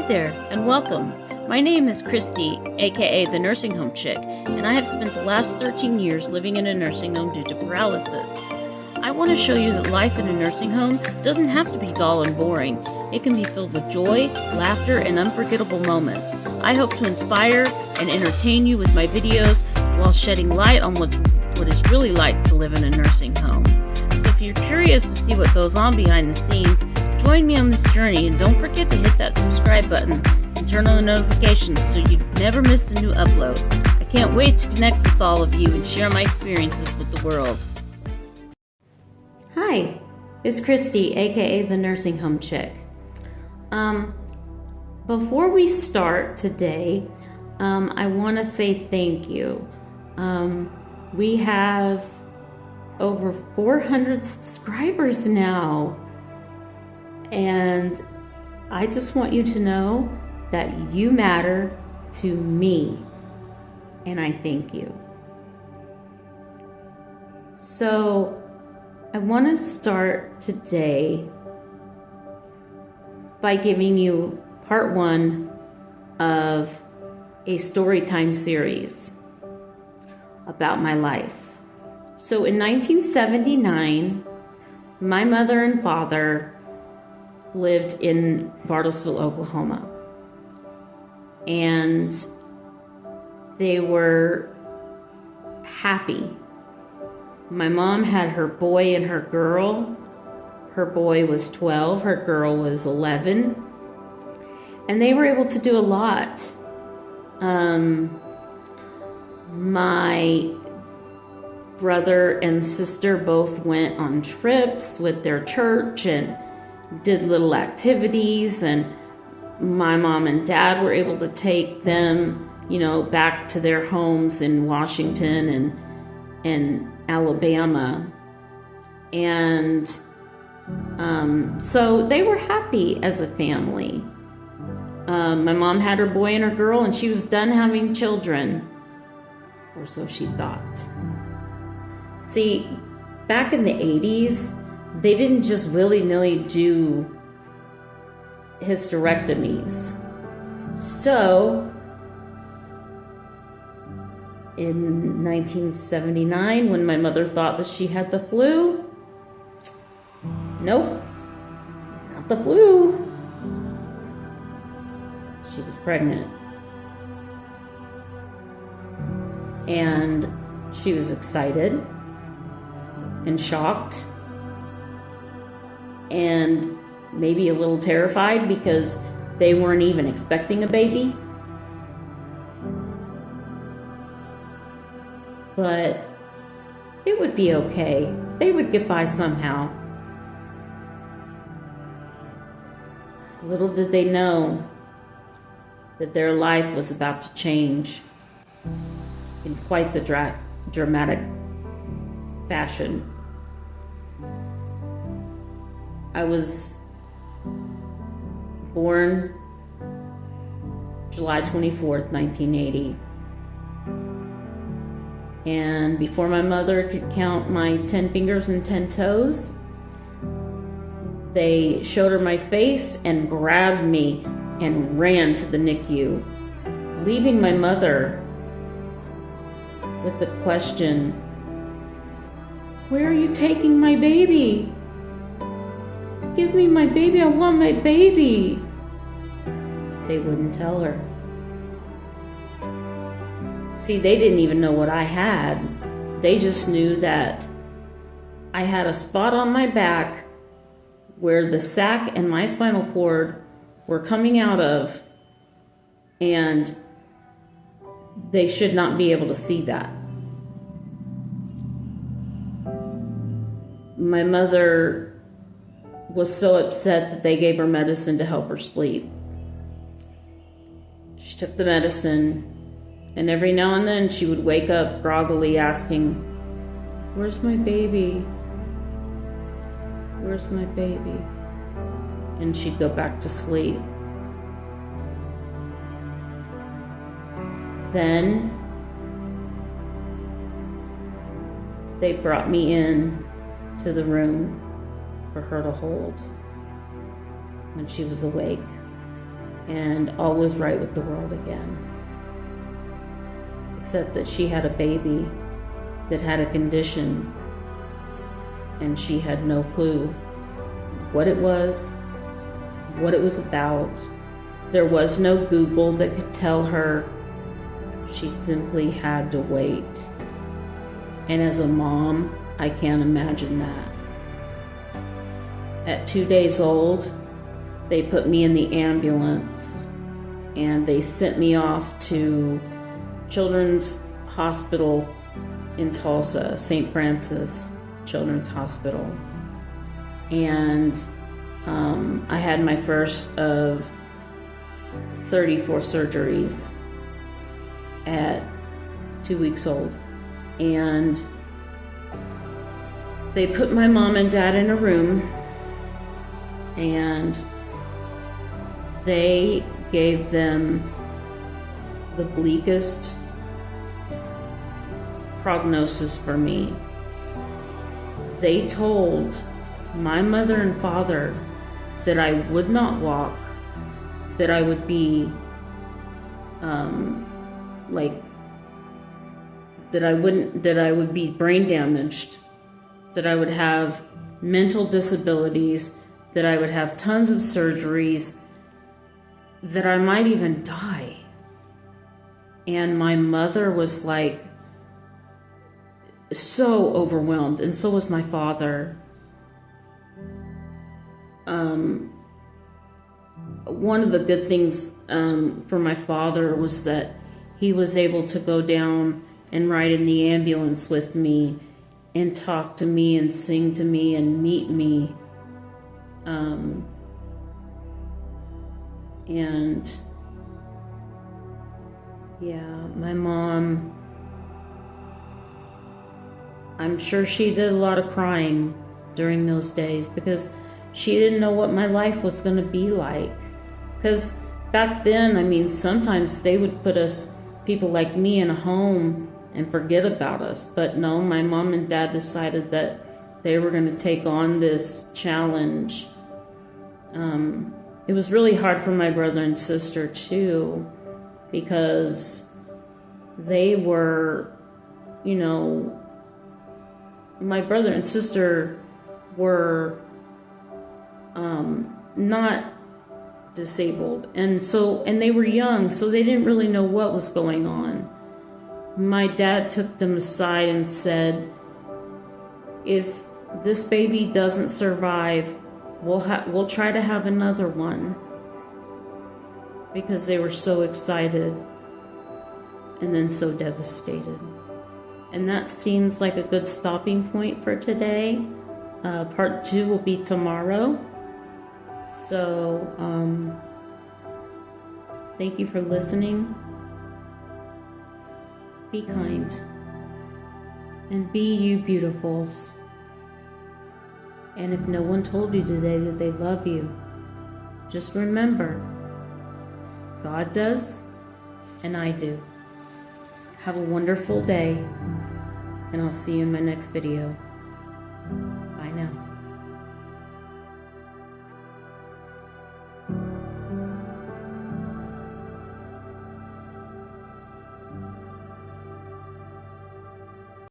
there, and welcome. My name is Christy, aka the Nursing Home Chick, and I have spent the last 13 years living in a nursing home due to paralysis. I want to show you that life in a nursing home doesn't have to be dull and boring. It can be filled with joy, laughter, and unforgettable moments. I hope to inspire and entertain you with my videos while shedding light on what it's really like to live in a nursing home. So if you're curious to see what goes on behind the scenes, join me on this journey, and don't forget to hit that subscribe button and turn on the notifications so you never miss a new upload. I can't wait to connect with all of you and share my experiences with the world. Hi, it's Christy, aka the Nursing Home Chick. Before we start today, I want to say thank you. We have over 400 subscribers now. And I just want you to know that you matter to me, and I thank you. So I want to start today by giving you part one of a story time series about my life. So in 1979, my mother and father lived in Bartlesville, Oklahoma, and they were happy. My mom had her boy and her girl. Her boy was 12, her girl was 11, and they were able to do a lot. My brother and sister both went on trips with their church and did little activities, and my mom and dad were able to take them, back to their homes in Washington and Alabama. And so they were happy as a family. My mom had her boy and her girl, and she was done having children, or so she thought. See, back in the 80s, they didn't just willy-nilly do hysterectomies. So, in 1979, when my mother thought that she had the flu, nope, not the flu. She was pregnant. And she was excited and shocked, and maybe a little terrified because they weren't even expecting a baby. But it would be okay. They would get by somehow. Little did they know that their life was about to change in quite the dramatic fashion. I was born July 24th, 1980. And before my mother could count my 10 fingers and 10 toes, they showed her my face and grabbed me and ran to the NICU, leaving my mother with the question, "Where are you taking my baby? Give me my baby, I want my baby." They wouldn't tell her. See, they didn't even know what I had. They just knew that I had a spot on my back where the sac and my spinal cord were coming out of, and they should not be able to see that. My mother was so upset that they gave her medicine to help her sleep. She took the medicine, and every now and then she would wake up groggily asking, "Where's my baby? Where's my baby?" And she'd go back to sleep. Then they brought me in to the room for her to hold when she was awake. and all was right with the world again. Except that she had a baby that had a condition, and she had no clue what it was about. There was no Google that could tell her. She simply had to wait. And as a mom, I can't imagine that. At 2 days old, they put me in the ambulance and they sent me off to Children's Hospital in Tulsa, St. Francis Children's Hospital. And I had my first of 34 surgeries at 2 weeks old. And they put my mom and dad in a room, and they gave them the bleakest prognosis for me. They told my mother and father that I would not walk, that I would be that I would be brain damaged, that I would have mental disabilities, that I would have tons of surgeries, that I might even die. And my mother was like so overwhelmed, and so was my father. One of the good things for my father was that he was able to go down and ride in the ambulance with me and talk to me and sing to me and meet me. And yeah, my mom, I'm sure she did a lot of crying during those days because she didn't know what my life was going to be like. Because back then, I mean, sometimes they would put us, people like me, in a home and forget about us. But no, my mom and dad decided that they were going to take on this challenge. It was really hard for my brother and sister too, because they were, you know, my brother and sister were not disabled, and they were young, so they didn't really know what was going on. My dad took them aside and said, if this baby doesn't survive, we'll try to have another one, because they were so excited and then so devastated. And that seems like a good stopping point for today. Part 2 will be tomorrow. So, thank you for listening. Be kind. And be you beautifuls. And if no one told you today that they love you, just remember, God does, and I do. Have a wonderful day, and I'll see you in my next video. Bye now.